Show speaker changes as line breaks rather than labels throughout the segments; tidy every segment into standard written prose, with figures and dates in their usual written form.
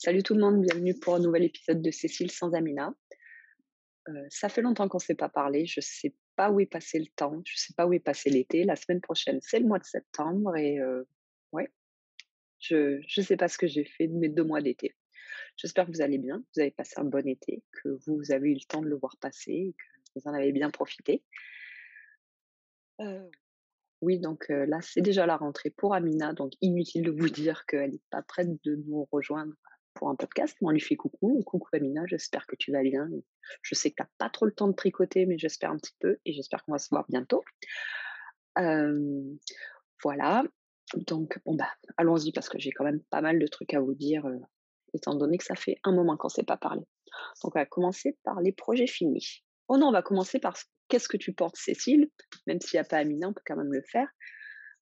Salut tout le monde, bienvenue pour un nouvel épisode de Cécile sans Amina. Ça fait longtemps qu'on ne s'est pas parlé, je ne sais pas où est passé le temps, je ne sais pas où est passé l'été. La semaine prochaine, c'est le mois de septembre et ouais, je sais pas ce que j'ai fait de mes 2 mois d'été. J'espère que vous allez bien, vous avez passé un bon été, que vous avez eu le temps de le voir passer et que vous en avez bien profité. Heu, oui, donc là, c'est déjà la rentrée pour Amina, donc inutile de vous dire qu'elle n'est pas prête de nous rejoindre pour un podcast, mais on lui fait coucou. Coucou Amina, j'espère que tu vas bien. Je sais que tu as pas trop le temps de tricoter, mais j'espère un petit peu et j'espère qu'on va se voir bientôt. Hem, voilà, donc bon, bah, allons-y parce que j'ai quand même pas mal de trucs à vous dire, étant donné que ça fait un moment qu'on s'est pas parlé. Donc on va commencer par les projets finis. Oh non, on va commencer par qu'est-ce que tu portes Cécile? Même s'il y a pas Amina, on peut quand même le faire.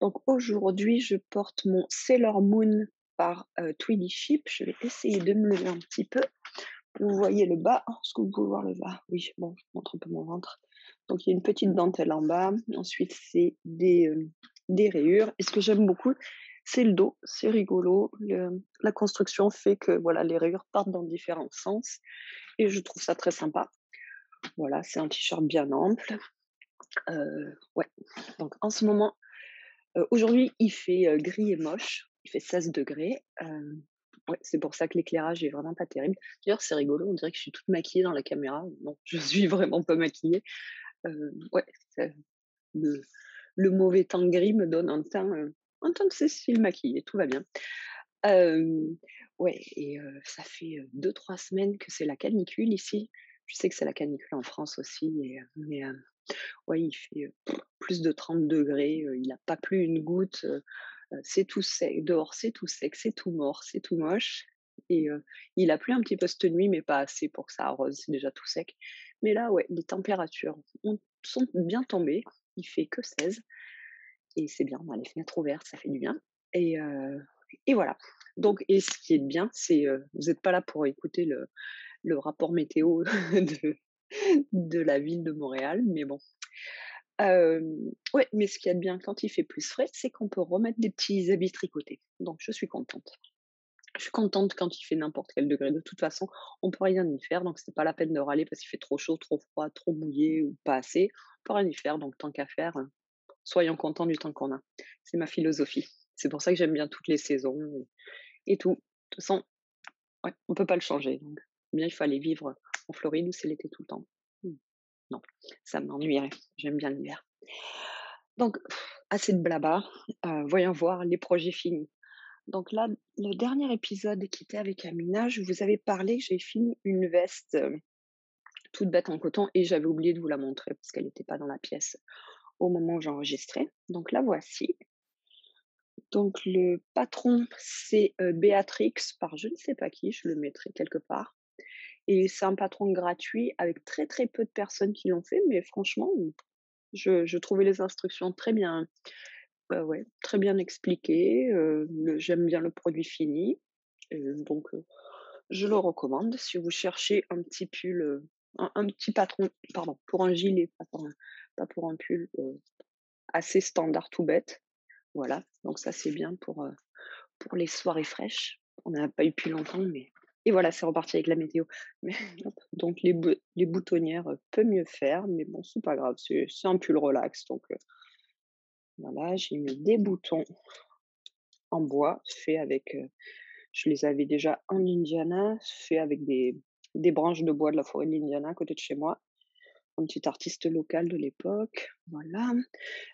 Donc aujourd'hui, je porte mon Sailor Moon par, Twilly Ship. Je vais essayer de me lever un petit peu. Vous voyez le bas? Est-ce que vous pouvez voir le bas? Oui, bon, je montre un peu mon ventre. Donc il y a une petite dentelle en bas. Ensuite, c'est des rayures et ce que j'aime beaucoup, c'est le dos. C'est rigolo. La construction fait que, voilà, les rayures partent dans différents sens et je trouve ça très sympa. Voilà, c'est un t-shirt bien ample. Ouais, donc en ce moment, aujourd'hui, il fait, gris et moche. Il fait 16 degrés. Ouais, c'est pour ça que l'éclairage est vraiment pas terrible. D'ailleurs, c'est rigolo, on dirait que je suis toute maquillée dans la caméra. Non, je suis vraiment pas maquillée. Ouais, c'est le le mauvais temps gris me donne un teint de Cécile maquillée, tout va bien. Hem, ouais et ça fait, 2-3 semaines que c'est la canicule ici. Je sais que c'est la canicule en France aussi mais ouais, il fait, plus de 30 degrés. Il a pas plu une goutte. C'est tout sec, dehors c'est tout sec, c'est tout mort, c'est tout moche et il a plu un petit peu cette nuit, mais pas assez pour que ça arrose, c'est déjà tout sec. Mais là, ouais, les températures sont bien tombées, il fait que 16 et c'est bien, on a les fenêtres ouvertes, ça fait du bien et et voilà. Donc et ce qui est bien, c'est, vous êtes pas là pour écouter le rapport météo de de la ville de Montréal, mais bon. Ouais, mais ce qu'il y a de bien quand il fait plus frais, c'est qu'on peut remettre des petits habits tricotés. Donc je suis contente. Je suis contente quand il fait n'importe quel degré. De toute façon, on peut rien y faire, donc c'est pas la peine de râler parce qu'il fait trop chaud, trop froid, trop mouillé ou pas assez. On peut rien y faire, donc tant qu'à faire, soyons contents du temps qu'on a. C'est ma philosophie. C'est pour ça que j'aime bien toutes les saisons et tout. De toute façon, ouais, on peut pas le changer, donc bien il faut aller vivre en Floride où c'est l'été tout le temps. Mmh, non, ça m'ennuierait. J'aime bien l'hiver. Donc, assez de blabla, voyons voir les projets finis. Donc là, le dernier épisode qui était avec Amina, je vous avais parlé que j'ai fini une veste, toute bête en coton et j'avais oublié de vous la montrer parce qu'elle n'était pas dans la pièce au moment où j'enregistrais. Donc la voici. Donc le patron, c'est, Béatrix par je ne sais pas qui, je le mettrai quelque part et c'est un patron gratuit avec très, très peu de personnes qui l'ont fait, mais franchement, je trouvais les instructions très bien. Ouais, très bien expliqué, j'aime bien le produit fini, donc je le recommande si vous cherchez un petit pull, un petit patron pardon, pour un gilet, pas pour un pull, assez standard tout bête. Voilà, donc ça c'est bien pour les soirées fraîches. On n'a pas eu depuis longtemps, mais et voilà, c'est reparti avec la météo. Mais hop, donc les boutonnières, peut mieux faire, mais bon, c'est pas grave, c'est un pull relax, donc voilà, j'ai mis des boutons en bois, fait avec, je les avais déjà en Indiana, fait avec des branches de bois de la forêt de l'Indiana à côté de chez moi. Un petit artiste local de l'époque, voilà.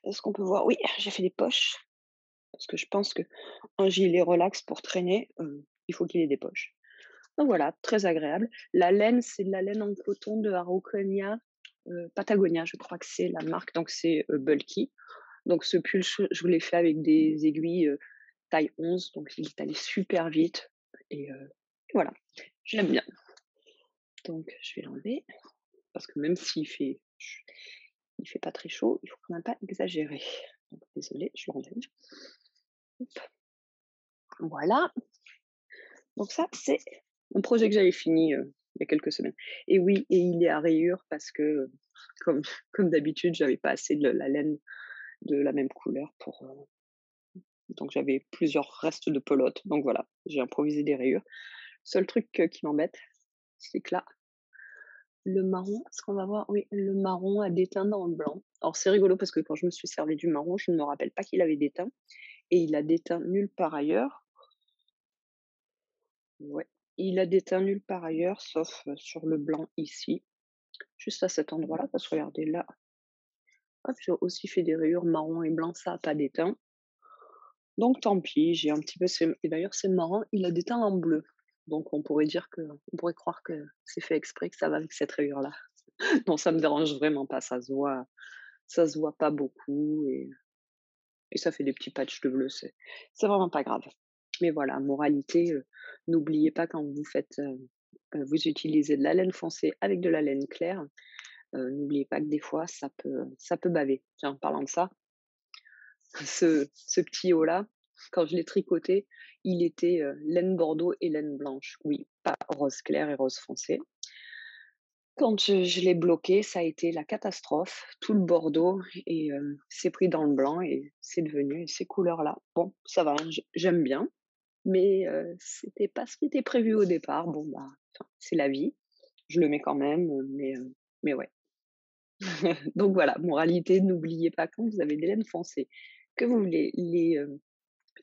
Est-ce qu'on peut voir? Oui, j'ai fait des poches, parce que je pense qu'un gilet relax pour traîner, il faut qu'il ait des poches. Donc voilà, très agréable. La laine, c'est de la laine en coton de Araucania, Patagonia, je crois que c'est la marque, donc c'est, bulky. Donc ce pull, je l'ai fait avec des aiguilles, taille 11, donc il est allé super vite et voilà, je l'aime bien. Donc je vais l'enlever parce que même s'il fait il fait pas très chaud, il faut quand même pas exagérer. Donc désolée, je l'enlève. Hop, voilà. Donc ça, c'est un projet que j'avais fini, il y a quelques semaines et oui et il est à rayures parce que, comme comme d'habitude, j'avais pas assez de la laine de la même couleur pour, donc j'avais plusieurs restes de pelote, donc voilà, j'ai improvisé des rayures. Seul truc, qui m'embête, c'est que là, le marron, est-ce qu'on va voir? Oui, le marron a des teintes dans le blanc. Alors c'est rigolo parce que quand je me suis servi du marron, je ne me rappelle pas qu'il avait des teintes et il a des teintes nulle part ailleurs. Ouais, il a des teintes nulle part ailleurs sauf, sur le blanc ici, juste à cet endroit-là parce que regardez là, hop, j'ai aussi fait des rayures marron et blanc, ça a pas d'étain. Donc tant pis, j'ai un petit peu et d'ailleurs c'est marrant, il a des teintes en bleu. Donc on pourrait croire que c'est fait exprès, que ça va avec cette rayure-là. Non, ça me dérange vraiment pas, ça se voit pas beaucoup et ça fait des petits patchs de bleu, c'est vraiment pas grave. Mais voilà, moralité, n'oubliez pas quand vous faites, vous utilisez de la laine foncée avec de la laine claire, n'oubliez pas que des fois ça peut baver. Tiens, en parlant de ça, ce petit haut-là, quand je l'ai tricoté, il était, laine bordeaux et laine blanche. Oui, pas rose clair et rose foncé. Quand je l'ai bloqué, ça a été la catastrophe. Tout le bordeaux et s'est pris dans le blanc et c'est devenu ces couleurs-là. Bon, ça va, j'aime bien, mais c'était pas ce qui était prévu au départ. Bon, bah, enfin, c'est la vie. Je le mets quand même, mais ouais. Donc voilà, moralité, n'oubliez pas quand vous avez des laines foncées, que vous voulez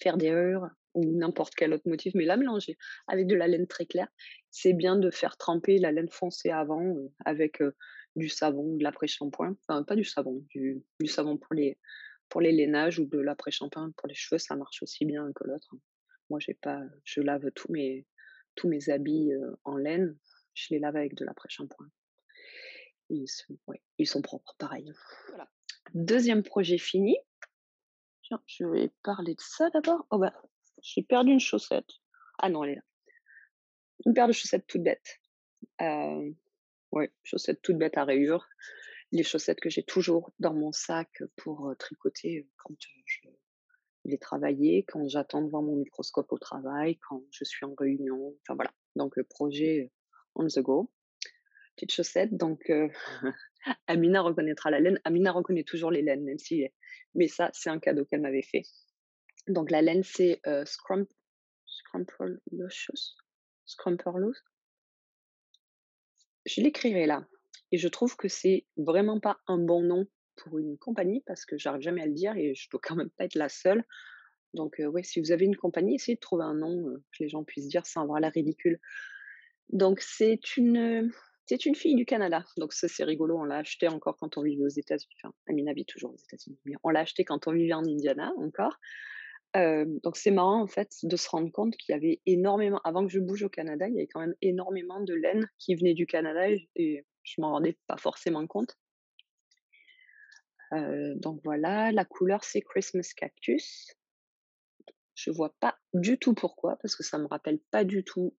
faire des rayures ou n'importe quel autre motif, mais la mélanger avec de la laine très claire, c'est bien de faire tremper la laine foncée avant, avec, du savon, de l'après-shampoing, enfin pas du savon, du savon pour les lainages ou de l'après-shampoing pour les cheveux, ça marche aussi bien que l'autre, hein. Moi j'ai pas je lave tous mes habits, en laine, je les lave avec de l'après-shampoing. Ils sont propres pareil. Voilà. 2e projet fini. Tiens, je vais parler de ça d'abord. Oh bah, j'ai perdu une chaussette. Ah non, elle est là. Une paire de chaussettes toutes bêtes. Heu, ouais, chaussettes toutes bêtes à rayures. Les chaussettes que j'ai toujours dans mon sac, pour, tricoter, quand, je vais travailler, quand j'attends devant mon microscope au travail, quand je suis en réunion, enfin voilà. Donc, projet, on the go. Petites chaussettes donc, Amina reconnaîtra la laine. Amina reconnaît toujours les laines, même si mais ça, c'est un cadeau qu'elle m'avait fait. Donc la laine, c'est, Scrumperlicious? Scrumperlous? Je l'écrirai là et je trouve que c'est vraiment pas un bon nom pour une compagnie parce que j'arrive jamais à le dire et je dois quand même pas être la seule. Donc ouais, si vous avez une compagnie, essayez de trouver un nom, que les gens puissent dire sans avoir l'air ridicule. Donc c'est une fille du Canada, donc ça, c'est rigolo. On l'a acheté encore quand on vivait aux États-Unis, enfin, Amina vit toujours aux États-Unis, mais on l'a acheté quand on vivait en Indiana encore. Donc c'est marrant en fait de se rendre compte qu'il y avait énormément avant que je bouge au Canada, il y avait quand même énormément de laine qui venait du Canada et je m'en rendais pas forcément compte. Donc voilà, la couleur c'est Christmas Cactus. Je vois pas du tout pourquoi, parce que ça me rappelle pas du tout,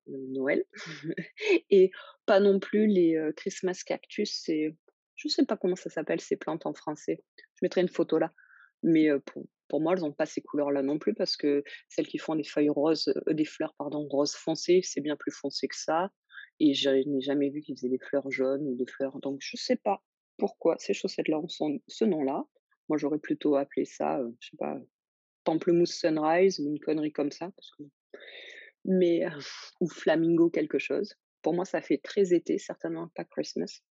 Noël et pas non plus les, Christmas Cactus, c'est je sais pas comment ça s'appelle ces plantes en français. Je mettrai une photo là, mais pour moi, elles ont pas ces couleurs-là non plus parce que celles qui font des feuilles roses, des fleurs pardon, rose foncé, c'est bien plus foncé que ça et je n'ai jamais vu qu'ils faisaient des fleurs jaunes ou des fleurs donc je sais pas pourquoi ces chaussettes-là ont ce nom-là. Moi, j'aurais plutôt appelé ça, je sais pas, pamplemousse sunrise ou une connerie comme ça parce que mais ou flamingo quelque chose. Pour moi, ça fait très été, certainement pas Christmas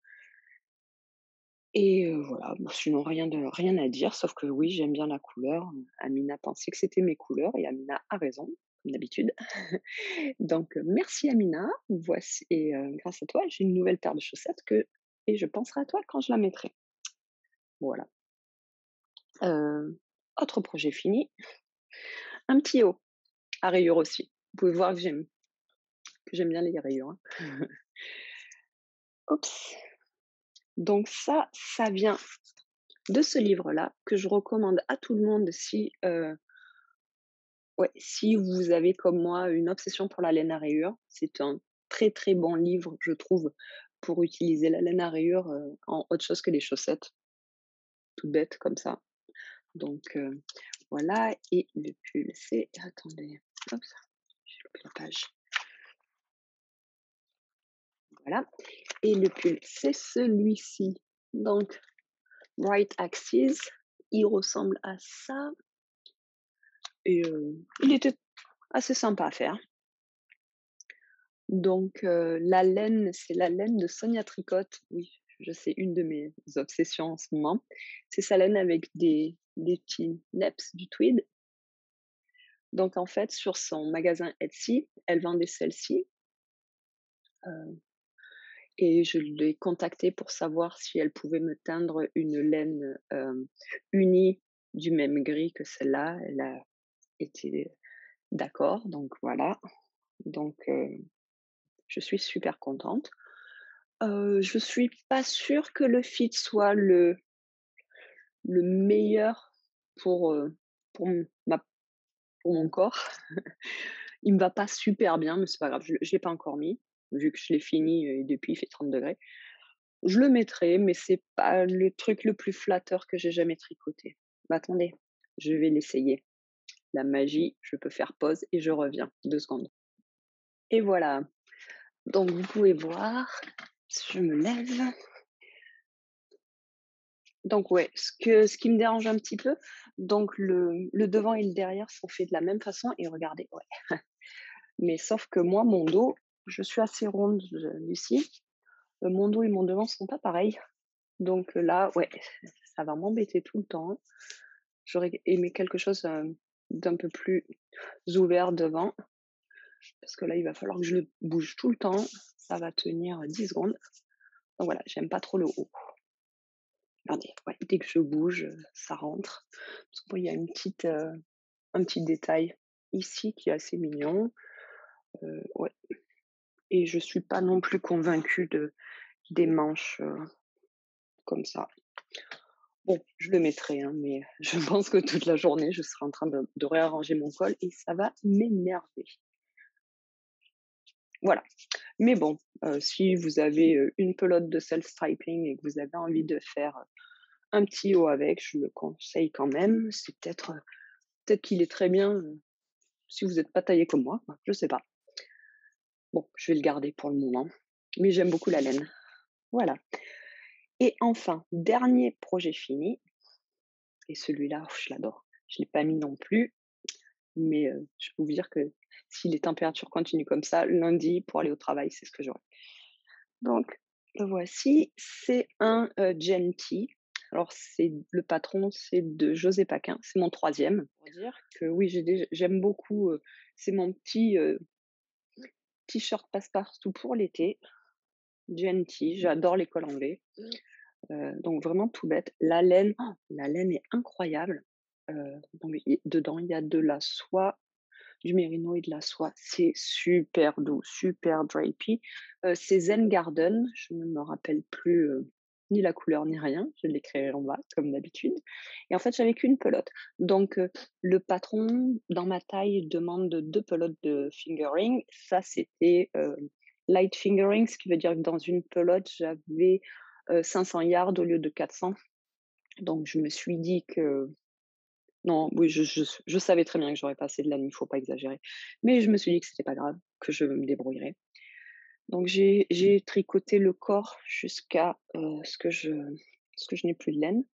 et voilà, bon sinon rien à dire, sauf que oui, j'aime bien la couleur. Amina pensait que c'était mes couleurs et Amina a raison, comme d'habitude. Donc merci Amina, voici et grâce à toi, j'ai une nouvelle paire de chaussettes que et je penserai à toi quand je la mettrai. Voilà. Autre projet fini, un petit haut à rayures aussi. Vous pouvez voir que j'aime bien les rayures, hein. Oups! Donc ça vient de ce livre-là, que je recommande à tout le monde si, ouais, si vous avez comme moi une obsession pour la laine à rayures. C'est un très, très bon livre, je trouve, pour utiliser la laine à rayures, en autre chose que les chaussettes, tout bête comme ça. Donc voilà et le pull c'est attendez, hop, j'ai loupé la page. Voilà et le pull c'est celui-ci. Donc Bright Axes, il ressemble à ça et il était assez sympa à faire. Donc la laine, c'est la laine de Sonia Tricotte. Oui, je sais, une de mes obsessions en ce moment. C'est sa laine avec des petits neps du tweed. Donc en fait, sur son magasin Etsy, elle vendait celle-ci, heu et je l'ai contactée pour savoir si elle pouvait me teindre une laine, unie du même gris que celle-là. Elle a été d'accord, donc voilà. Donc je suis super contente. Je suis pas sûre que le fit soit le meilleur pour, pour m ma pour mon corps. Il me va pas super bien, mais c'est pas grave, je l'ai pas encore mis, vu que je l'ai fini et depuis il fait 30°. Je le mettrai, mais c'est pas le truc le plus flatteur que j'ai jamais tricoté. Bah, attendez, je vais l'essayer. La magie, je peux faire pause et je reviens, 2 secondes. Et voilà, donc vous pouvez voir, je me lève. Donc ouais, ce qui me dérange un petit peu, donc le devant et le derrière sont faits de la même façon et regardez, ouais, mais sauf que moi, mon dos, je suis assez ronde, ici, mon dos et mon devant sont pas pareils. Donc là, ouais, ça va m'embêter tout le temps. J'aurais aimé quelque chose, d'un peu plus ouvert devant, parce que là, il va falloir que je le bouge tout le temps. Ça va tenir 10 secondes. Donc voilà, j'aime pas trop le haut. Regardez, ouais, dès que je bouge, ça rentre. Parce que bon, il y a un petit détail ici qui est assez mignon. Ouais, et je suis pas non plus convaincue des manches, comme ça. Bon, je le mettrai, hein, mais je pense que toute la journée, je serai en train de réarranger mon col et ça va m'énerver. Voilà. Mais bon, si vous avez, une pelote de self-striping et que vous avez envie de faire, un petit haut avec, je le conseille quand même. C'est peut-être qu'il est très bien, si vous êtes pas taillé comme moi, quoi, je sais pas. Bon, je vais le garder pour le moment, mais j'aime beaucoup la laine. Voilà, et enfin, dernier projet fini, et celui-là, je l'adore. Je l'ai pas mis non plus, mais je peux vous dire que si les températures continuent comme ça, lundi, pour aller au travail, c'est ce que j'aurai. Donc le voici, c'est un, Genty. Alors c'est le patron, c'est de José Paquin, c'est mon troisième. Pour dire que oui, j'aime beaucoup, c'est mon petit, t-shirt passe-partout pour l'été, Genty, j'adore les cols anglais, donc vraiment tout bête. La laine est incroyable, donc dedans, il y a de la soie, du mérino et de la soie. C'est super doux, super drapey. C'est Zen Garden, je ne me rappelle plus, ni la couleur ni rien, je l'écrirai en bas comme d'habitude, et en fait, j'avais qu'une pelote. Donc le patron, dans ma taille, demande 2 pelotes de fingering. Ça, c'était, light fingering, ce qui veut dire que dans une pelote, j'avais, 500 yards au lieu de 400. Donc je me suis dit que non, oui, je savais très bien que j'aurais pas assez de laine, il faut pas exagérer. Mais je me suis dit que c'était pas grave, que je me débrouillerais. Donc j'ai tricoté le corps jusqu'à, ce que je n'ai plus de laine,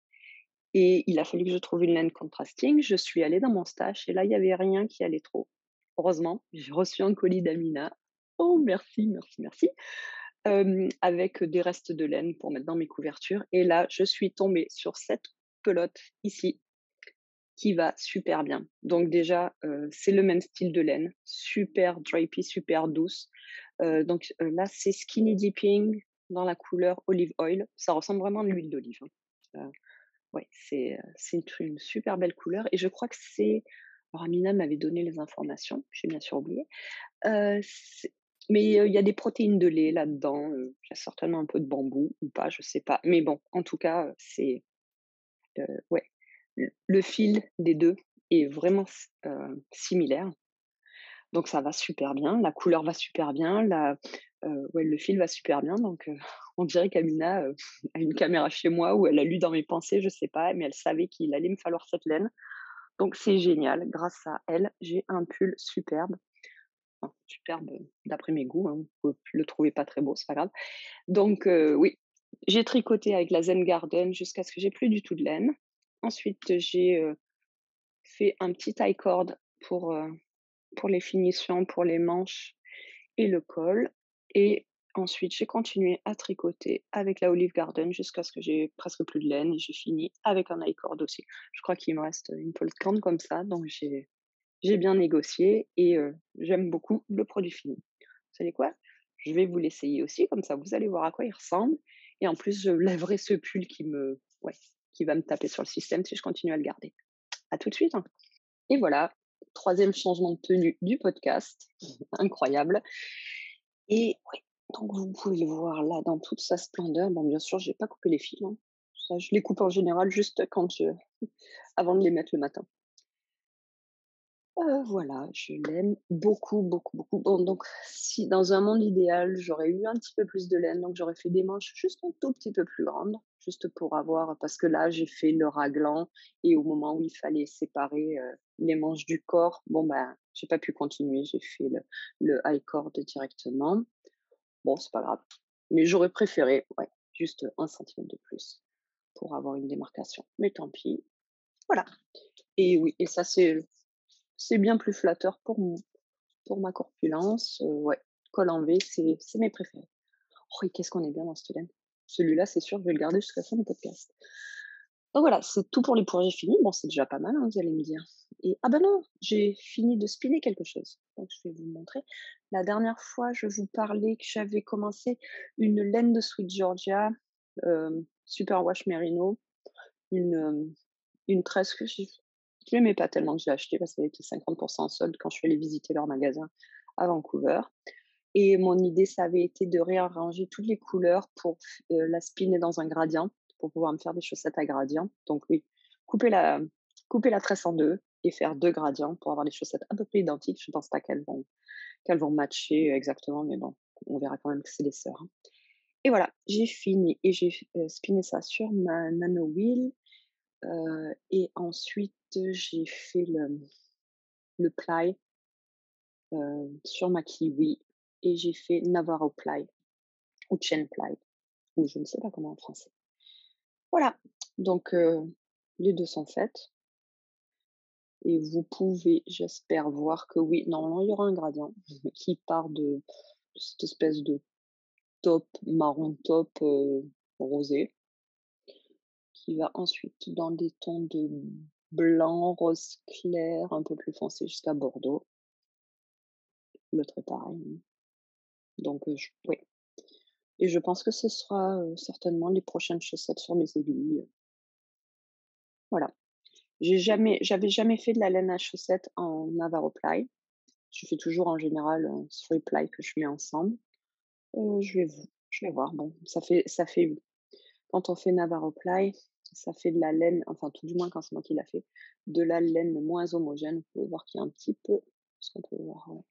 et il a fallu que je trouve une laine contrasting. Je suis allée dans mon stash et là, il y avait rien qui allait trop. Heureusement, j'ai reçu un colis d'Amina. Oh merci, merci, merci. Avec des restes de laine pour mettre dans mes couvertures, et là, je suis tombée sur cette pelote ici, qui va super bien. Donc déjà, c'est le même style de laine, super drapey, super douce. Donc là, c'est skinny dipping dans la couleur olive oil. Ça ressemble vraiment à de l'huile d'olive, hein. Ouais, c'est une super belle couleur, et je crois que c'est, alors Amina m'avait donné les informations, j'ai bien sûr oublié. C'est mais il y a des protéines de lait là-dedans, il y a certainement un peu de bambou ou pas, je sais pas. Mais bon, en tout cas, c'est, ouais, le fil des 2 est vraiment similaire, donc ça va super bien. La couleur va super bien, ouais, le fil va super bien, donc on dirait qu'Amina, a une caméra chez moi, ou elle a lu dans mes pensées, je sais pas, mais elle savait qu'il allait me falloir cette laine. Donc c'est génial, grâce à elle, j'ai un pull superbe, enfin superbe, d'après mes goûts, hein, vous pouvez le trouver pas très beau, c'est pas grave. Donc oui, j'ai tricoté avec la Zen Garden jusqu'à ce que j'ai plus du tout de laine. Ensuite, j'ai, fait un petit taille corde pour les finitions, pour les manches, et le col et ensuite j'ai continué à tricoter avec la Olive Garden jusqu'à ce que j'ai presque plus de laine et j'ai fini avec un I-cord aussi. Je crois qu'il me reste une pellicule comme ça, donc j'ai bien négocié et j'aime beaucoup le produit fini. Vous savez quoi? Je vais vous l'essayer aussi, comme ça vous allez voir à quoi il ressemble et en plus je lèverai ce pull qui va me taper sur le système si je continue à le garder. À tout de suite, hein. Et voilà, troisième changement de tenue du podcast, incroyable et ouais, donc vous pouvez le voir là dans toute sa splendeur. Bon bien sûr, j'ai pas coupé les fils, hein. Ça je les coupe en général juste quand je avant de les mettre le matin. Voilà, je l'aime beaucoup, beaucoup, beaucoup. Bon, donc si dans un monde idéal, j'aurais eu un petit peu plus de laine, donc j'aurais fait des manches juste un tout petit peu plus grandes, juste pour avoir parce que là, j'ai fait le raglan et au moment où il fallait séparer, les manches du corps, bon, ben, j'ai pas pu continuer, j'ai fait le high cord directement. Bon, c'est pas grave, mais j'aurais préféré, ouais, juste 1 centimètre de plus pour avoir une démarcation, mais tant pis, voilà et oui et ça, c'est bien plus flatteur pour ma corpulence, ouais, col en V, c'est mes préférés. Oh et qu'est-ce qu'on est bien dans cette laine. Celui-là, c'est sûr, je vais le garder jusqu'à la fin du podcast. Donc voilà, c'est tout pour les projets finis. Bon, c'est déjà pas mal, hein, vous allez me dire et ah bah non, j'ai fini de spinner quelque chose, donc je vais vous montrer. La dernière fois, je vous parlais que j'avais commencé une laine de Sweet Georgia, superwash merino, une, une tresse que je l'aimais pas tellement que je l'ai achetée parce qu'elle était 50 en solde quand je suis allée visiter leur magasin à Vancouver et mon idée, ça avait été de réarranger toutes les couleurs pour la spinner dans un gradient, pour pouvoir me faire des chaussettes à gradient. Donc oui, couper la couper la tresse en 2 et faire 2 gradients pour avoir des chaussettes à peu près identiques. Je pense pas qu'elles vont matcher exactement, mais bon, on verra quand même que c'est des sœurs, hein. Et voilà, j'ai fini et j'ai spinné ça sur ma Nano Wheel. Et ensuite, j'ai fait le ply, sur ma Kiwi et j'ai fait Navarro ply ou Chain ply ou je ne sais pas comment en français. Voilà, donc les 2 sont faites et vous pouvez, j'espère, voir que oui, normalement, il y aura un gradient qui part de cette espèce de top marron top, rosé, qui va ensuite dans des tons de blanc, rose clair, un peu plus foncé jusqu'à bordeaux. L'autre est pareil, hein. Donc je oui et je pense que ce sera, certainement les prochaines chaussettes sur mes aiguilles, voilà. J'avais jamais fait de la laine à chaussettes en Navarro ply. Je fais toujours en général, Three ply que je mets ensemble. Je vais voir, bon, ça fait quand on fait Navarro ply, ça fait de la laine, enfin tout du moins quand c'est moi qui l'a fait, de la laine moins homogène. Vous pouvez voir qu'il y a un petit peu est-ce qu'on peut voir? Ouais.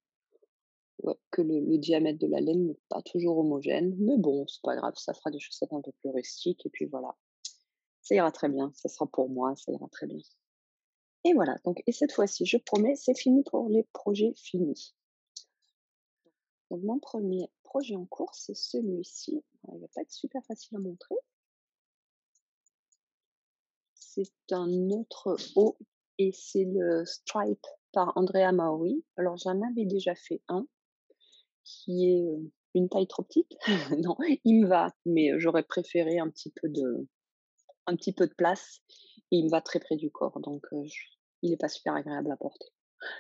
Ouais, que le diamètre de la laine n'est pas toujours homogène, mais bon, c'est pas grave, ça fera des chaussettes un peu plus rustiques et puis voilà. Ça ira très bien, ça sera pour moi, ça ira très bien. Et voilà, donc et cette fois-ci, je promets, c'est fini pour les projets finis. Donc mon premier projet en cours, c'est celui-ci. Alors, il va pas être super facile à montrer. C'est un autre haut et c'est le Stripe par Andrea Maori. Alors j'en avais déjà fait un qui est, une taille trop petite. Non, il me va, mais j'aurais préféré un petit peu de place et il me va très près du corps, donc il est pas super agréable à porter.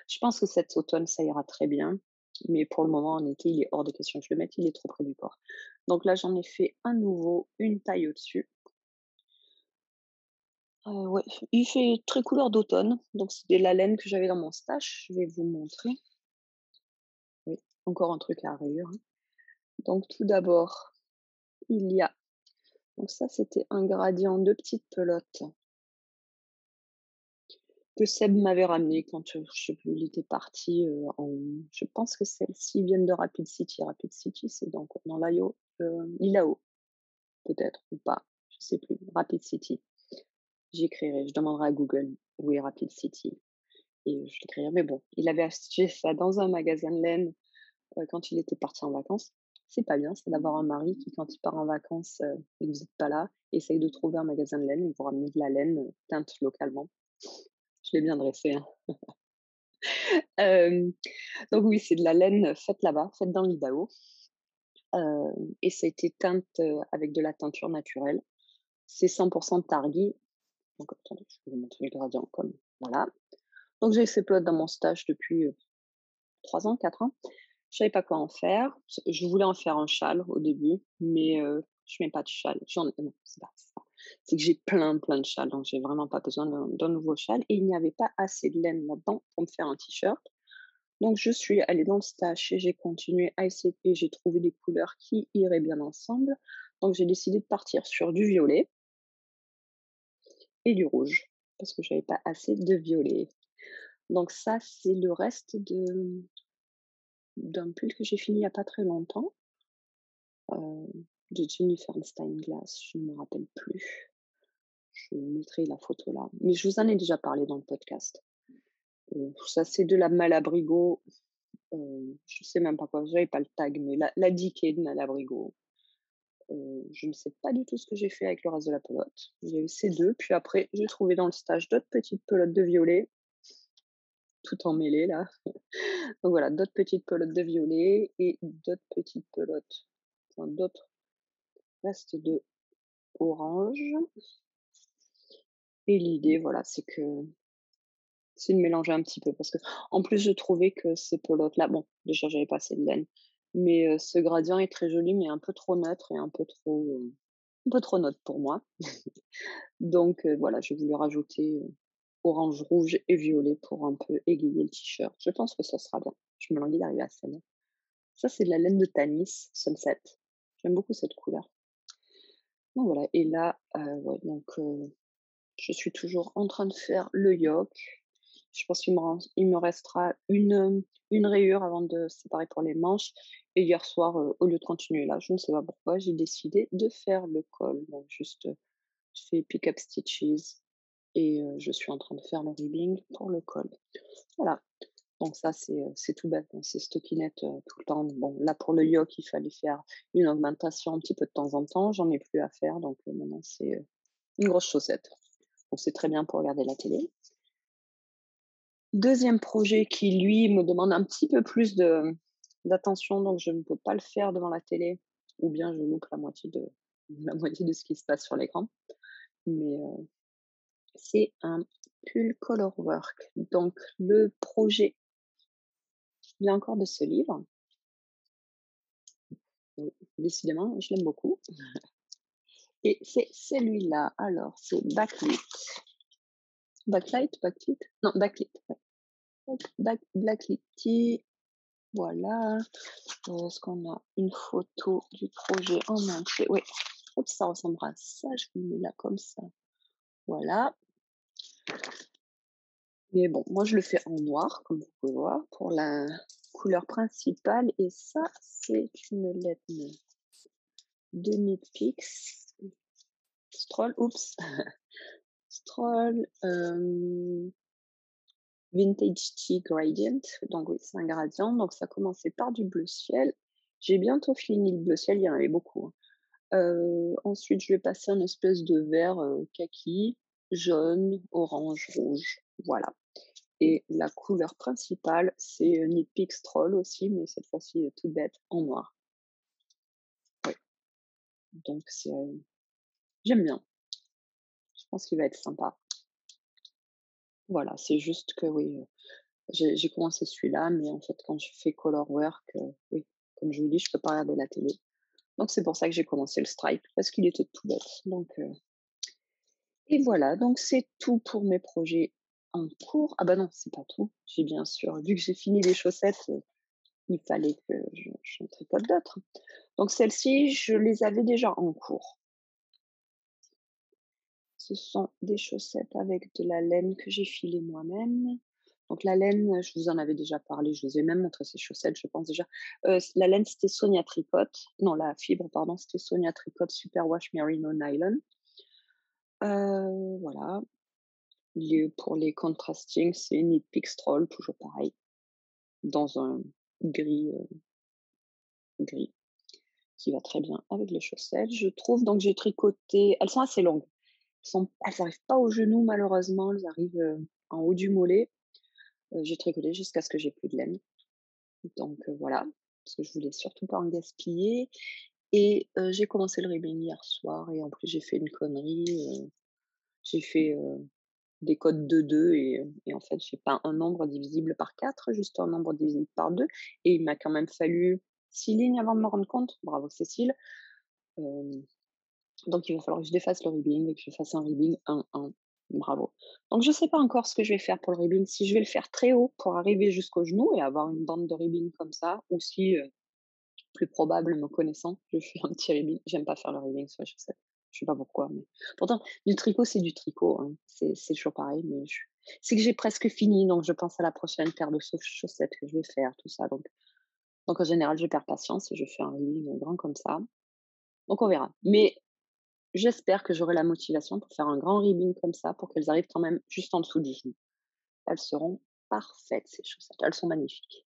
Je pense que cet automne, ça ira très bien, mais pour le moment, en été, il est hors de question que je le mette, il est trop près du corps. Donc là, j'en ai fait un nouveau, une taille au-dessus. Ouais, il fait très couleur d'automne, donc c'est de la laine que j'avais dans mon stash. Je vais vous montrer. Oui, encore un truc à rayures, hein. Donc tout d'abord, il y a donc ça, c'était un gradient de petites pelotes que Seb m'avait ramené quand, je sais plus, il était parti, en je pense que celles-ci viennent de Rapid City. Rapid City, c'est dans quoi? Dans l'Idaho, peut-être ou pas, je sais plus. Rapid City. J'écrirai, je demanderai à Google où est Rapid City et je l'écrirai. Mais bon, il avait acheté ça dans un magasin de laine, quand il était parti en vacances. C'est pas bien ça d'avoir un mari qui, quand il part en vacances, et que vous êtes pas là, essaye de trouver un magasin de laine et vous ramener de la laine, teinte localement. Je l'ai bien dressé, hein. Hem, donc oui, c'est de la laine faite là-bas, faite dans l'Idaho, et ça a été teinte, avec de la teinture naturelle. C'est 100 Targhee, donc attendez, je vais vous montrer le gradient comme voilà. Donc j'ai ces pelotes dans mon stage depuis, 3 ans, 4 ans. Je savais pas quoi en faire. Je voulais en faire un châle au début, mais je mets pas de châle. Non, c'est pas ça. C'est que j'ai plein, plein de châles, donc j'ai vraiment pas besoin d'un nouveau châle et il n'y avait pas assez de laine là-dedans pour me faire un t-shirt. Donc je suis allée dans le stash et j'ai continué à essayer et j'ai trouvé des couleurs qui iraient bien ensemble. Donc j'ai décidé de partir sur du violet et du rouge parce que j'avais pas assez de violet. Donc ça, c'est le reste d'un pull que j'ai fini il y a pas très longtemps, de Jennifer Steinglass, je ne me rappelle plus. Je mettrai la photo là. Mais je vous en ai déjà parlé dans le podcast. Ça, c'est de la Malabrigo, je sais même pas quoi, j'avais pas le tag, mais la Decay de Malabrigo. Je ne sais pas du tout ce que j'ai fait avec le reste de la pelote. Il y a eu ces 2, puis après j'ai trouvé dans le stage d'autres petites pelotes de violet, tout emmêlées là. Donc voilà, d'autres petites pelotes de violet et d'autres petites pelotes, enfin d'autres restes de orange. Et l'idée, voilà, c'est de mélanger un petit peu parce que en plus, je trouvais que ces pelotes-là, bon, déjà, j'avais pas assez de laine, mais ce gradient est très joli, mais un peu trop neutre et un peu trop neutre pour moi. Donc voilà, j'ai voulu rajouter, orange, rouge et violet pour un peu égayer le t-shirt. Je pense que ça sera bien. Je me languis d'arriver à celle-là. Ça, c'est de la laine de Tanis Sunset. J'aime beaucoup cette couleur. Donc voilà et là, ouais, donc je suis toujours en train de faire le yoke. Je pense qu'il me restera une rayure avant de séparer pour les manches et hier soir, au lieu de continuer là, je ne sais pas pourquoi, j'ai décidé de faire le col. Donc juste, je fais pick up stitches et je suis en train de faire le ribbing pour le col. Voilà, donc ça c'est tout bête, hein, c'est stockinette, tout le temps. Bon là pour le yoke, il fallait faire une augmentation un petit peu de temps en temps, j'en ai plus à faire donc maintenant c'est, une grosse chaussette. Donc c'est très bien pour regarder la télé. Deuxième projet qui, lui, me demande un petit peu plus de d'attention, donc je ne peux pas le faire devant la télé ou bien je loupe la moitié de ce qui se passe sur l'écran. Mais, c'est un pull color work. Donc le projet vient encore de ce livre. Oui, décidément, je l'aime beaucoup et c'est celui-là. Alors, c'est Backlit. Backlit? Non, Backlit, ouais. Hop, Blacklit, voilà. Est-ce qu'on a une photo du projet en entier? Oui. Hop, ça ressemblera à ça. Je vous le mets là comme ça. Voilà. Mais bon, moi je le fais en noir, comme vous pouvez voir, pour la couleur principale. Et ça, c'est une laine de Knit Picks. Stroll, oups. Stroll Vintage Tea Gradient. Donc oui, c'est un gradient. Donc ça a commencé par du bleu ciel. J'ai bientôt fini le bleu ciel, il y en avait beaucoup, hein. Ensuite, je vais passer un espèce de vert, kaki, jaune, orange, rouge, voilà et la couleur principale, c'est, Knit Picks Troll aussi, mais cette fois-ci, toute bête, en noir. Oui, donc j'aime bien. Je pense qu'il va être sympa. Voilà, c'est juste que oui, j'ai commencé celui-là, mais en fait, quand je fais color work, oui, comme je vous dis, je peux pas regarder la télé. Donc c'est pour ça que j'ai commencé le stripe, parce qu'il était tout bête, donc et voilà, donc c'est tout pour mes projets en cours. Ah bah non, c'est pas tout. J'ai bien sûr, vu que j'ai fini les chaussettes, il fallait que j'en tricote d'autres. Donc celles-ci, je les avais déjà en cours. Ce sont des chaussettes avec de la laine que j'ai filée moi-même. Donc la laine, je vous en avais déjà parlé, je vous ai même montré ces chaussettes, je pense déjà. La laine, c'était Sonia Tricot. Non, la fibre, pardon, c'était Sonia Tricot Superwash Merino Nylon. Voilà. Pour les contrastings, c'est Knit Pixtrol, toujours pareil, dans un gris, gris, qui va très bien avec les chaussettes, je trouve. Donc j'ai tricoté elles sont assez longues. Elles arrivent pas au genou malheureusement, elles arrivent, en haut du mollet. J'ai tricoté jusqu'à ce que j'ai plus de laine. Donc voilà, parce que je voulais surtout pas en gaspiller et j'ai commencé le ribbing hier soir et en plus j'ai fait une connerie, j'ai fait, des codes de 2 et en fait, j'ai pas un nombre divisible par 4, juste un nombre divisible par 2 et il m'a quand même fallu 6 lignes avant de me rendre compte. Bravo Cécile. Hem, donc il va falloir que je défasse le ribbing et que je fasse un ribbing 1-1. Bravo. Donc je sais pas encore ce que je vais faire pour le ribbing, si je vais le faire très haut pour arriver jusqu'au genou et avoir une bande de ribbing comme ça ou si, plus probable me connaissant, je fais un petit ribbing. J'aime pas faire le ribbing sur les chaussettes. Je sais pas pourquoi, mais pourtant du tricot, c'est du tricot, hein. C'est toujours pareil, mais je c'est que j'ai presque fini, donc je pense à la prochaine paire de chaussettes que je vais faire, tout ça, donc en général, je perds patience et je fais un ribbing grand comme ça. Donc on verra. Mais j'espère que j'aurai la motivation pour faire un grand ribbing comme ça, pour qu'elles arrivent quand même juste en dessous du genou. Elles seront parfaites ces chaussettes, elles sont magnifiques.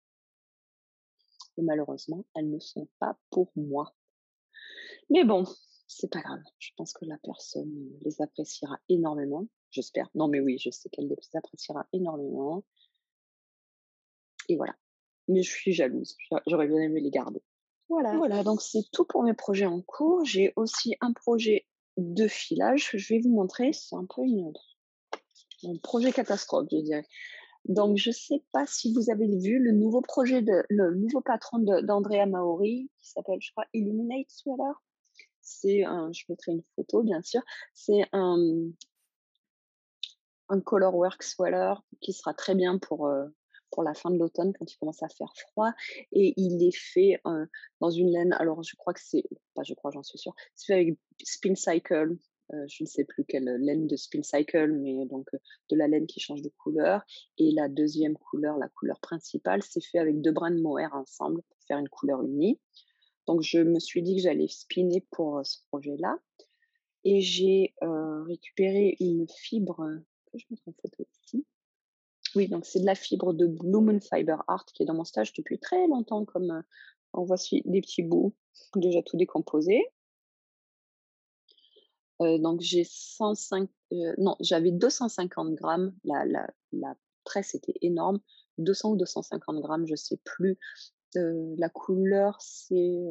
Et malheureusement, elles ne sont pas pour moi. Mais bon, c'est pas grave. Je pense que la personne, les appréciera énormément. J'espère. Non, mais oui, je sais qu'elle les appréciera énormément et voilà. Mais je suis jalouse. J'aurais bien aimé les garder. Voilà, donc c'est tout pour mes projets en cours. J'ai aussi un projet de filage que je vais vous montrer. C'est un peu un projet catastrophe, je dirais. Donc je sais pas si vous avez vu le nouveau patron d'Andrea Maori qui s'appelle, je crois, Illuminate Sweater. C'est un je mettrai une photo bien sûr. C'est un colorwork sweater qui sera très bien pour la fin de l'automne quand il commence à faire froid et il est fait, dans une laine alors je crois que c'est pas je crois, j'en suis sûre, c'est fait avec Spin Cycle, je ne sais plus quelle laine de Spin Cycle, mais donc de la laine qui change de couleur et la deuxième couleur, la couleur principale, c'est fait avec 2 brins de mohair ensemble pour faire une couleur unie. Donc je me suis dit que j'allais spinner pour, ce projet-là et j'ai, récupéré une fibre, que je mette en photo ici. Oui, donc c'est de la fibre de Blue Fiber Art qui est dans mon stage depuis très longtemps comme, en voici des petits bouts, déjà tout décomposés. Donc j'ai 105, non, j'avais 250 grammes, la tresse était énorme, 200 ou 250 grammes, je sais plus. La couleur, c'est,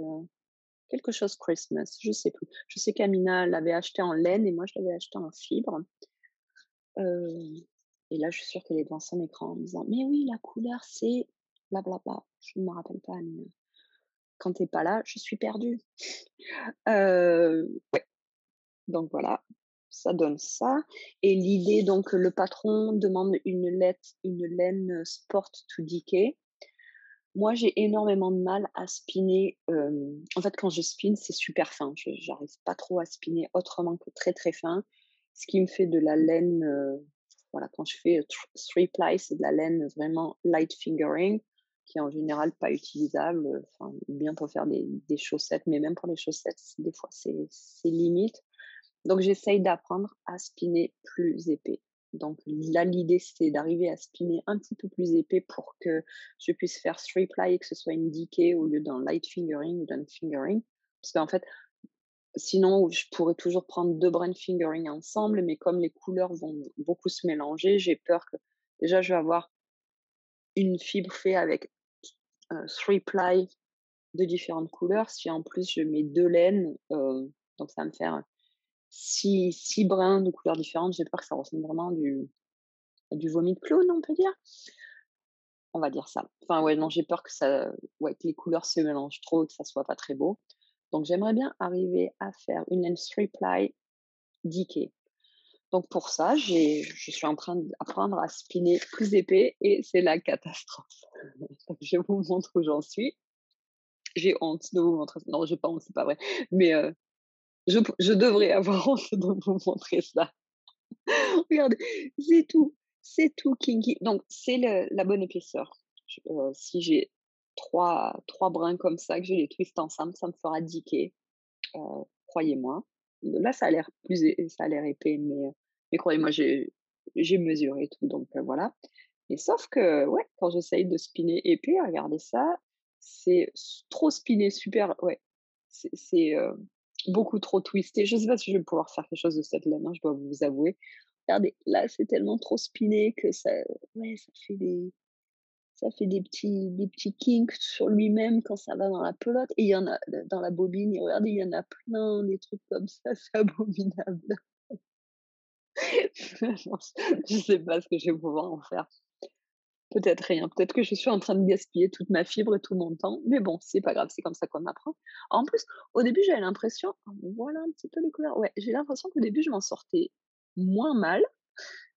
quelque chose Christmas, je sais plus. Je sais qu'Amina l'avait acheté en laine et moi je l'avais acheté en fibre. Heu et là, je suis sûre qu'elle est devant son écran en me disant: «Mais oui, la couleur, c'est blablabla». Je ne me rappelle pas, Amina. Quand tu es pas là, je suis perdue. Ouais, donc voilà, ça donne ça et l'idée donc le patron demande une laine, Sport to Decay. Moi, j'ai énormément de mal à spinner, en fait, quand je spinne, c'est super fin. Je j'arrive pas trop à spinner autrement que très, très fin. Ce qui me fait de la laine, voilà, quand je fais, 3 ply, c'est de la laine vraiment light fingering, qui est en général pas utilisable, enfin, bien pour faire des chaussettes, mais même pour les chaussettes, des fois, c'est limite. Donc j'essaye d'apprendre à spinner plus épais. Donc là, l'idée, c'est d'arriver à spinner un petit peu plus épais pour que je puisse faire 3 ply et que ce soit une decay au lieu d'un light fingering ou d'un fingering. Parce qu'en fait, sinon, je pourrais toujours prendre 2 brins de fingering ensemble, mais comme les couleurs vont beaucoup se mélanger, j'ai peur que déjà, je vais avoir une fibre faite avec, 3 ply de différentes couleurs. Si en plus je mets 2 laines, donc ça va me faire 6 brins de couleurs différentes, j'ai peur que ça ressemble vraiment à du vomi de clown, on peut dire? On va dire ça. Enfin ouais, non, j'ai peur que ça ouais, que les couleurs se mélangent trop et que ça soit pas très beau. Donc j'aimerais bien arriver à faire une laine 3 ply decay. Donc pour ça, je suis en train d'apprendre à spinner plus épais et c'est la catastrophe. Donc je vous montre où j'en suis. J'ai honte de vous montrer non, j'ai pas honte, c'est pas vrai, mais je devrais avoir honte de vous montrer ça. Regardez, c'est tout kinky. Donc c'est le la bonne épaisseur. Si j'ai trois brins comme ça, que je les twiste ensemble, ça me fera 10 quais, croyez-moi. Là, ça a l'air épais, mais croyez-moi, j'ai mesuré tout, donc voilà. Et sauf que, ouais, quand j'essaye de spinner épais, regardez ça, c'est trop spinné, super ouais, c'est, beaucoup trop twisté. Je sais pas si je vais pouvoir faire quelque chose de cette laine, hein, je dois vous avouer. Regardez, là, c'est tellement trop spiné que ça ouais, ça fait des ça fait des petits kinks sur lui-même quand ça va dans la pelote et il y en a dans la bobine et regardez, il y en a plein des trucs comme ça, c'est abominable. Je sais pas ce que je vais pouvoir en faire. Peut-être rien, peut-être que je suis en train de gaspiller toute ma fibre et tout mon temps, mais bon, c'est pas grave, c'est comme ça qu'on apprend. En plus, au début, j'avais l'impression voilà un petit peu les couleurs, ouais, j'ai l'impression qu'au début, je m'en sortais moins mal,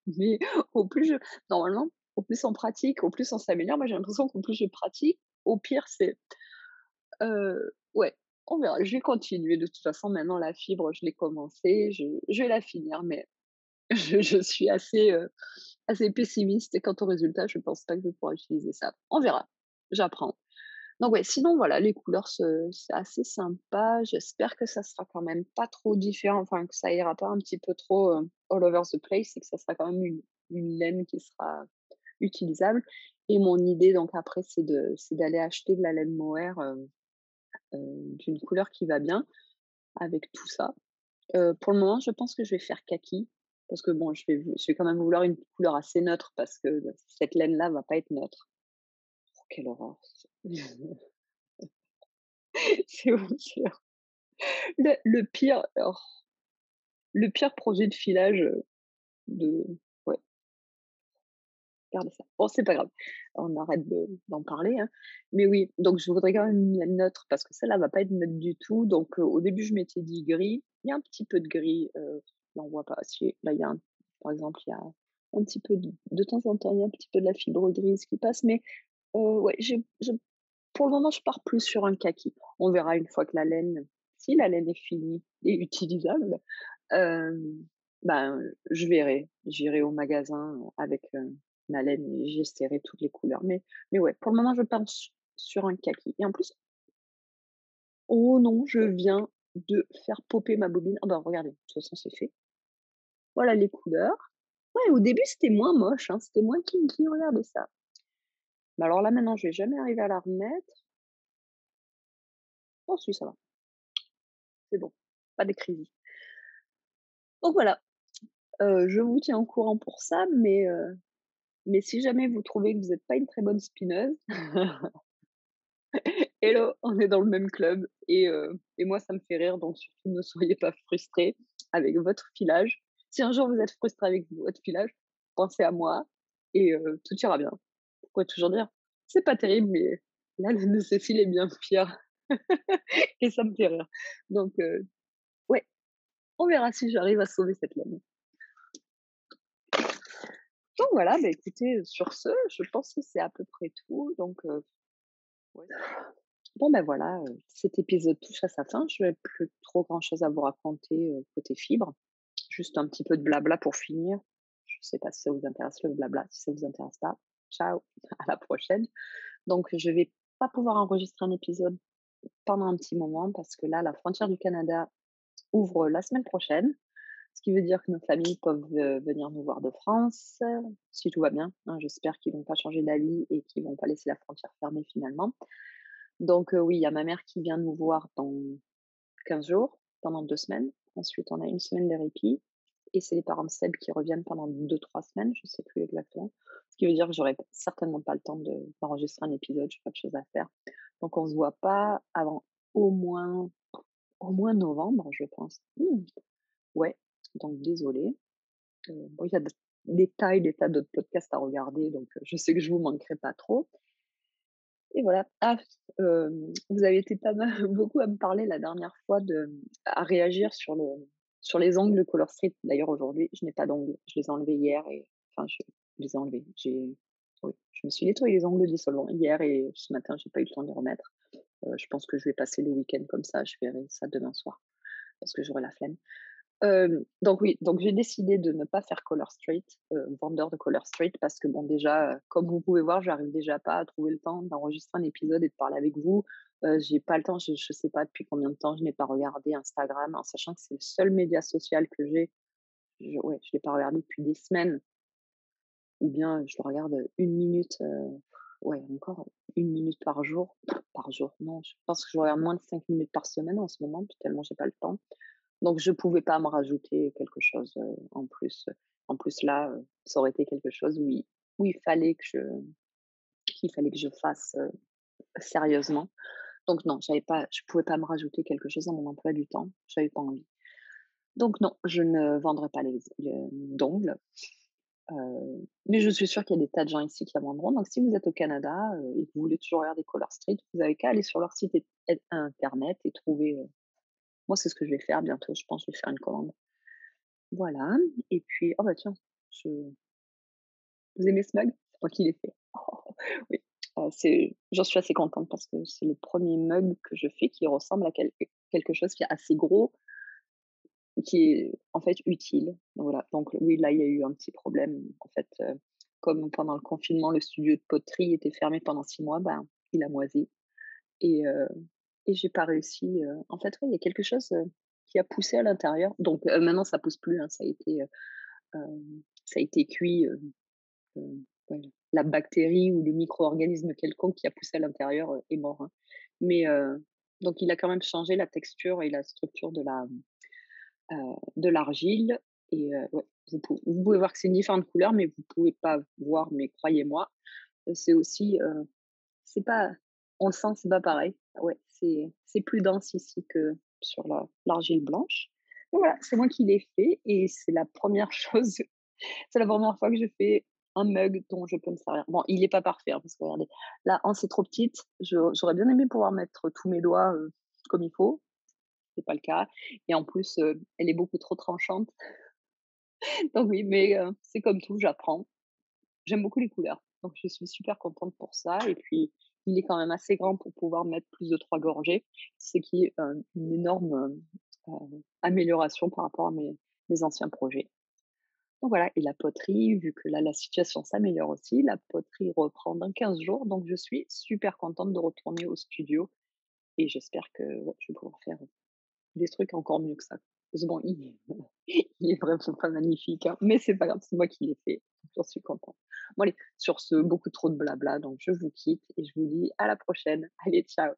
mais au plus je normalement, au plus on pratique, au plus on s'améliore. Moi, j'ai l'impression qu'au plus je pratique, au pire c'est, ouais, on verra. Je vais continuer de toute façon maintenant la fibre, je l'ai commencé, je vais la finir, mais je suis assez pessimiste quant au résultat, je pense pas que je vais pouvoir utiliser ça. On verra, j'apprends. Donc ouais, sinon voilà, les couleurs c'est assez sympa. J'espère que ça sera quand même pas trop différent, enfin que ça ira pas un petit peu trop, all over the place et que ça sera quand même une laine qui sera utilisable et mon idée donc après c'est d'aller acheter de la laine mohair, d'une couleur qui va bien avec tout ça. Pour le moment, je pense que je vais faire kaki parce que bon, je vais quand même vouloir une couleur assez neutre parce que cette laine-là va pas être neutre. Oh quelle horreur! C'est le pire le pire projet de filage, de ouais, regardez ça. Bon, c'est pas grave, on arrête d'en parler, hein. Mais oui, donc je voudrais quand même une laine neutre parce que celle-là va pas être neutre du tout. Donc, au début, je m'étais dit gris. Il y a un petit peu de gris, là, on voit pas. Si, là, il y a par exemple, il y a un petit peu de temps en temps, il y a un petit peu de la fibre grise qui passe. Mais, ouais, pour le moment, je pars plus sur un kaki. On verra une fois que si la laine est finie et utilisable, hem, ben, je verrai. J'irai au magasin avec, ma laine et j'essaierai toutes les couleurs. Mais ouais, pour le moment, je pense sur un kaki et en plus oh non, je viens de faire popper ma bobine. Ah bah, regardez, de toute façon, c'est fait. Voilà les couleurs. Ouais, au début, c'était moins moche, hein, c'était moins kinky, regardez ça. Mais alors là, maintenant, je vais jamais arriver à la remettre. Oh si, ça va, c'est bon, pas de crisis. Donc voilà, je vous tiens au courant pour ça, mais si jamais vous trouvez que vous êtes pas une très bonne spinneuse, hello, on est dans le même club et moi ça me fait rire donc surtout ne soyez pas frustrés avec votre filage. Si un jour vous êtes frustrés avec votre filage, pensez à moi et tout ira bien. Pourquoi toujours dire: «C'est pas terrible mais là le de Cécile est bien pire» et ça me fait rire. Donc ouais, on verra si j'arrive à sauver cette laine. Donc voilà, bah, écoutez, sur ce, je pense que c'est à peu près tout donc ouais. Bon, ben voilà, cet épisode touche à sa fin. Je n'ai plus trop grand-chose à vous raconter, côté fibre. Juste un petit peu de blabla pour finir. Je ne sais pas si ça vous intéresse le blabla. Si ça vous intéresse pas, ciao, à la prochaine. Donc je vais pas pouvoir enregistrer un épisode pendant un petit moment parce que là, la frontière du Canada ouvre la semaine prochaine. Ce qui veut dire que nos familles peuvent, venir nous voir de France, si tout va bien, hein. J'espère qu'ils vont pas changer d'avis et qu'ils vont pas laisser la frontière fermée finalement. Donc oui, il y a ma mère qui vient nous voir dans 15 jours, pendant 2 semaines. Ensuite, on a une semaine de répit et c'est les parents de Seb qui reviennent pendant 2 3 semaines, je sais plus exactement. Ce qui veut dire que j'aurai certainement pas le temps d'enregistrer un épisode, j'ai pas de choses à faire. Donc on se voit pas avant au moins au moins novembre, je pense. Ouais, donc désolée. Bon, il y a des tas d'autres podcasts à regarder, donc je sais que je vous manquerai pas trop. Et voilà. Ah, vous avez été pas mal beaucoup à me parler la dernière fois à réagir sur les ongles de Color Street. D'ailleurs, aujourd'hui, je n'ai pas d'ongles. Je les ai enlevés hier et enfin, je les ai enlevés. Oui, je me suis nettoyé les ongles dissolvants hier et ce matin, j'ai pas eu le temps de les remettre. Je pense que je vais passer le week-end comme ça. Je verrai ça demain soir parce que j'aurai la flemme. Donc oui, donc j'ai décidé de ne pas faire Color Street, vendeur de Color Street parce que bon déjà, comme vous pouvez voir, j'arrive déjà pas à trouver le temps d'enregistrer un épisode et de parler avec vous. J'ai pas le temps, je sais pas depuis combien de temps je n'ai pas regardé Instagram, en sachant que c'est le seul média social que j'ai. Je l'ai pas regardé depuis des semaines ou bien je le regarde, 1 minute, ouais encore 1 minute par jour, non, je pense que je regarde moins de 5 minutes par semaine en ce moment, tellement j'ai pas le temps. Donc je pouvais pas me rajouter quelque chose, en plus. En plus là, ça aurait été quelque chose où il fallait qu'il fallait que je fasse, sérieusement. Donc non, je pouvais pas me rajouter quelque chose dans mon emploi du temps, j'avais pas envie. Donc non, je ne vendrai pas les d'ongles, mais je suis sûre qu'il y a des tas de gens ici qui en vendront. Donc si vous êtes au Canada, et que vous voulez toujours regarder Color Street, vous avez qu'à aller sur leur site internet et trouver, moi c'est ce que je vais faire bientôt, je pense que je vais faire une commande. Voilà et puis oh bah tiens, je vous aimez ce mug? C'est moi qui l'ai fait. Oui, c'est j'en suis assez contente parce que c'est le premier mug que je fais qui ressemble à quelque chose qui est assez gros, qui est en fait utile. Donc voilà, donc oui, là, il y a eu un petit problème. En fait, comme pendant le confinement, le studio de poterie était fermé pendant 6 mois, ben, il a moisi et heu et j'ai pas réussi, en fait, ouais, il y a quelque chose, qui a poussé à l'intérieur. Donc maintenant ça pousse plus, hein, ça a été cuit, ouais, la bactérie ou le micro-organisme quelconque qui a poussé à l'intérieur, est mort, hein. Mais donc il a quand même changé la texture et la structure de l'argile et ouais, vous pouvez voir que c'est une différente couleur, mais vous pouvez pas voir, mais croyez-moi, c'est aussi, c'est pas on le sent, c'est pas pareil. Ouais, c'est plus dense ici que sur l'argile blanche. Donc voilà, c'est moi qui l'ai fait et c'est la première chose c'est la première fois que je fais un mug dont je peux me servir. Bon, il est pas parfait, hein, parce que regardez, la anse est trop petite, j'aurais bien aimé pouvoir mettre tous mes doigts, comme il faut, c'est pas le cas et en plus, elle est beaucoup trop tranchante. Donc oui, mais c'est comme tout, j'apprends. J'aime beaucoup les couleurs, donc je suis super contente pour ça et puis il est quand même assez grand pour pouvoir mettre plus de 3 gorgées, ce qui est, une énorme, amélioration par rapport à mes anciens projets. Donc voilà et la poterie, vu que là, la situation s'améliore aussi, la poterie reprend dans 15 jours, donc je suis super contente de retourner au studio et j'espère que, ouais, je vais pouvoir faire des trucs encore mieux que ça. Parce que bon, il est vraiment pas magnifique, hein, mais c'est pas grave, c'est moi qui l'ai fait, donc j'en suis contente. Bon allez, sur ce, beaucoup trop de blabla, donc je vous quitte et je vous dis à la prochaine. Allez, ciao.